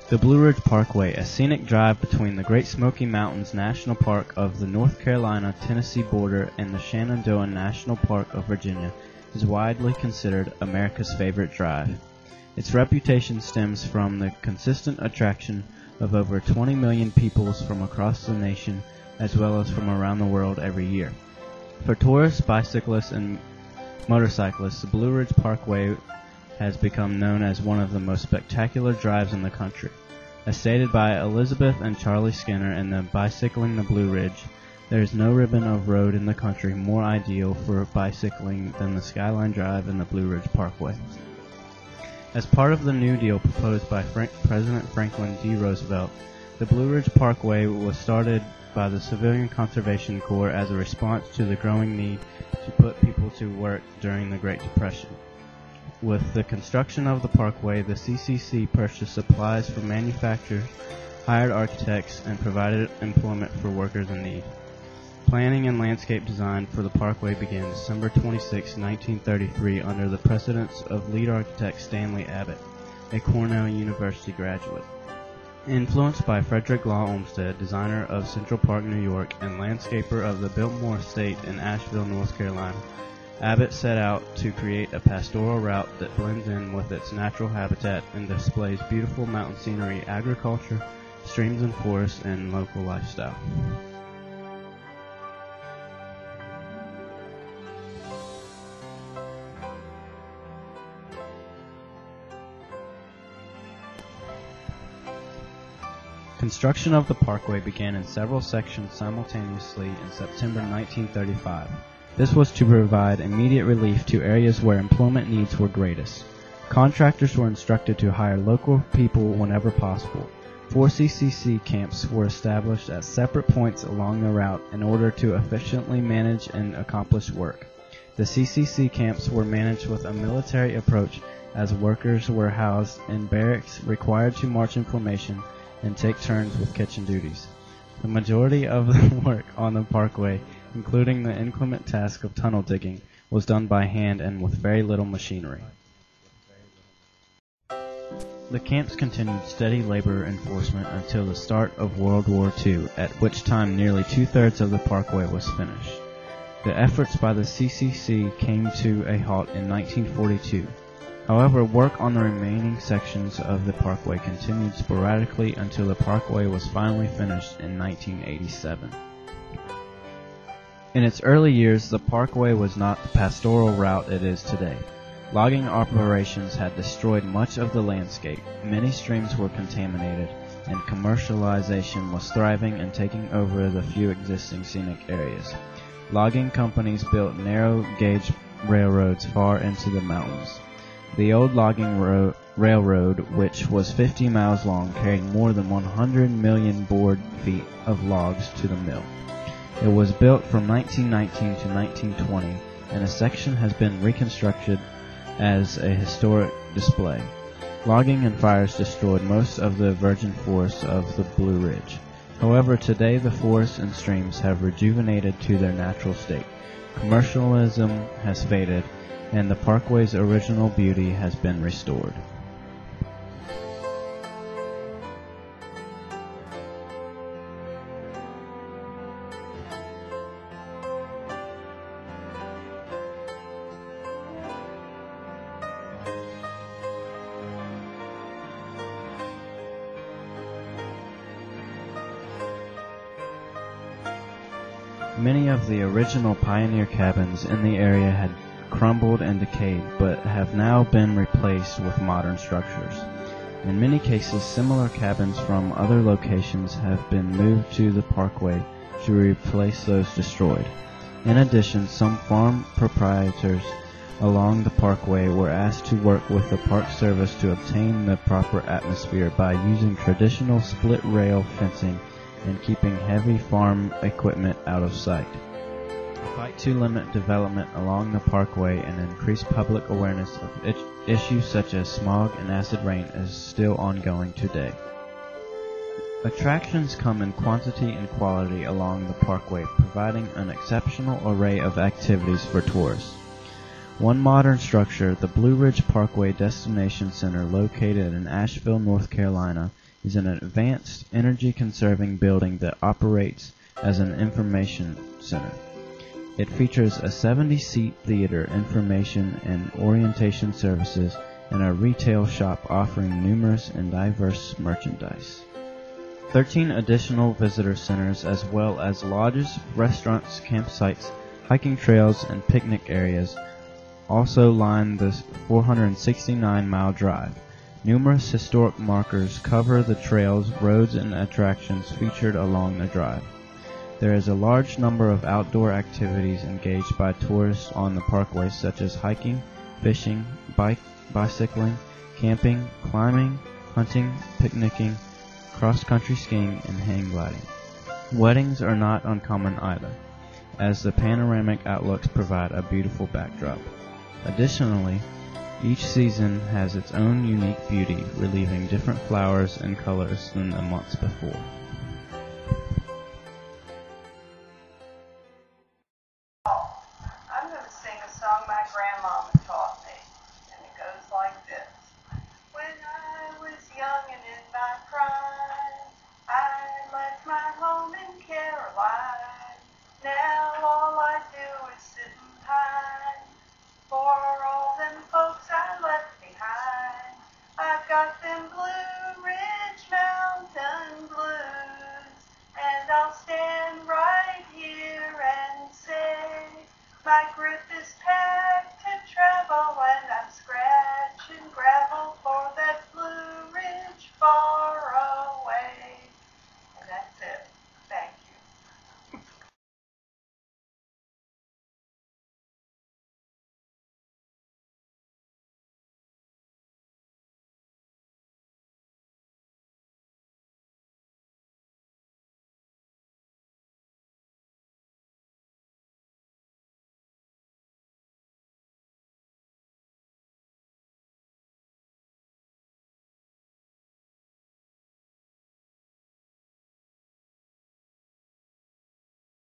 The Blue Ridge Parkway, a scenic drive between the Great Smoky Mountains National Park of the North Carolina-Tennessee border and the Shenandoah National Park of Virginia, is widely considered America's favorite drive. Its reputation stems from the consistent attraction of over 20 million people from across the nation as well as from around the world every year. For tourists, bicyclists, and motorcyclists, the Blue Ridge Parkway has become known as one of the most spectacular drives in the country. As stated by Elizabeth and Charlie Skinner in the Bicycling the Blue Ridge, there is no ribbon of road in the country more ideal for bicycling than the Skyline Drive and the Blue Ridge Parkway. As part of the New Deal proposed by President Franklin D. Roosevelt, the Blue Ridge Parkway was started by the Civilian Conservation Corps as a response to the growing need to put people to work during the Great Depression. With the construction of the parkway, the CCC purchased supplies for manufacturers, hired architects, and provided employment for workers in need. Planning and landscape design for the parkway began December 26, 1933 under the precedence of lead architect Stanley Abbott, a Cornell University graduate. Influenced by Frederick Law Olmsted, designer of Central Park, New York, and landscaper of the Biltmore Estate in Asheville, North Carolina, Abbott set out to create a pastoral route that blends in with its natural habitat and displays beautiful mountain scenery, agriculture, streams and forests, and local lifestyle. Construction of the parkway began in several sections simultaneously in September 1935. This was to provide immediate relief to areas where employment needs were greatest. Contractors were instructed to hire local people whenever possible. 4 CCC camps were established at separate points along the route in order to efficiently manage and accomplish work. The CCC camps were managed with a military approach as workers were housed in barracks required to march in formation and take turns with kitchen duties. The majority of the work on the parkway, including the inclement task of tunnel digging, was done by hand and with very little machinery. The camps continued steady labor enforcement until the start of World War II, at which time nearly two-thirds of the parkway was finished. The efforts by the CCC came to a halt in 1942. However, work on the remaining sections of the parkway continued sporadically until the parkway was finally finished in 1987. In its early years, the parkway was not the pastoral route it is today. Logging operations had destroyed much of the landscape, many streams were contaminated, and commercialization was thriving and taking over the few existing scenic areas. Logging companies built narrow-gauge railroads far into the mountains. The old logging railroad, which was 50 miles long, carried more than 100 million board feet of logs to the mill. It was built from 1919 to 1920, and a section has been reconstructed as a historic display. Logging and fires destroyed most of the virgin forests of the Blue Ridge. However, today the forests and streams have rejuvenated to their natural state. Commercialism has faded, and the parkway's original beauty has been restored. Many of the original pioneer cabins in the area had crumbled and decayed, but have now been replaced with modern structures. In many cases, similar cabins from other locations have been moved to the parkway to replace those destroyed. In addition, some farm proprietors along the parkway were asked to work with the Park Service to obtain the proper atmosphere by using traditional split rail fencing and keeping heavy farm equipment out of sight. The fight to limit development along the parkway and increase public awareness of issues such as smog and acid rain is still ongoing today. Attractions come in quantity and quality along the parkway, providing an exceptional array of activities for tourists. One modern structure, the Blue Ridge Parkway Destination Center, located in Asheville, North Carolina, is an advanced, energy-conserving building that operates as an information center. It features a 70-seat theater, information and orientation services, and a retail shop offering numerous and diverse merchandise. 13 additional visitor centers, as well as lodges, restaurants, campsites, hiking trails, and picnic areas, also line the 469-mile drive. Numerous historic markers cover the trails, roads, and attractions featured along the drive. There is a large number of outdoor activities engaged by tourists on the parkway, such as hiking, fishing, bicycling, camping, climbing, hunting, picnicking, cross-country skiing, and hang gliding. Weddings are not uncommon either, as the panoramic outlooks provide a beautiful backdrop. Additionally, each season has its own unique beauty, relieving different flowers and colors than the months before. I'm going to sing a song my grandmama taught me.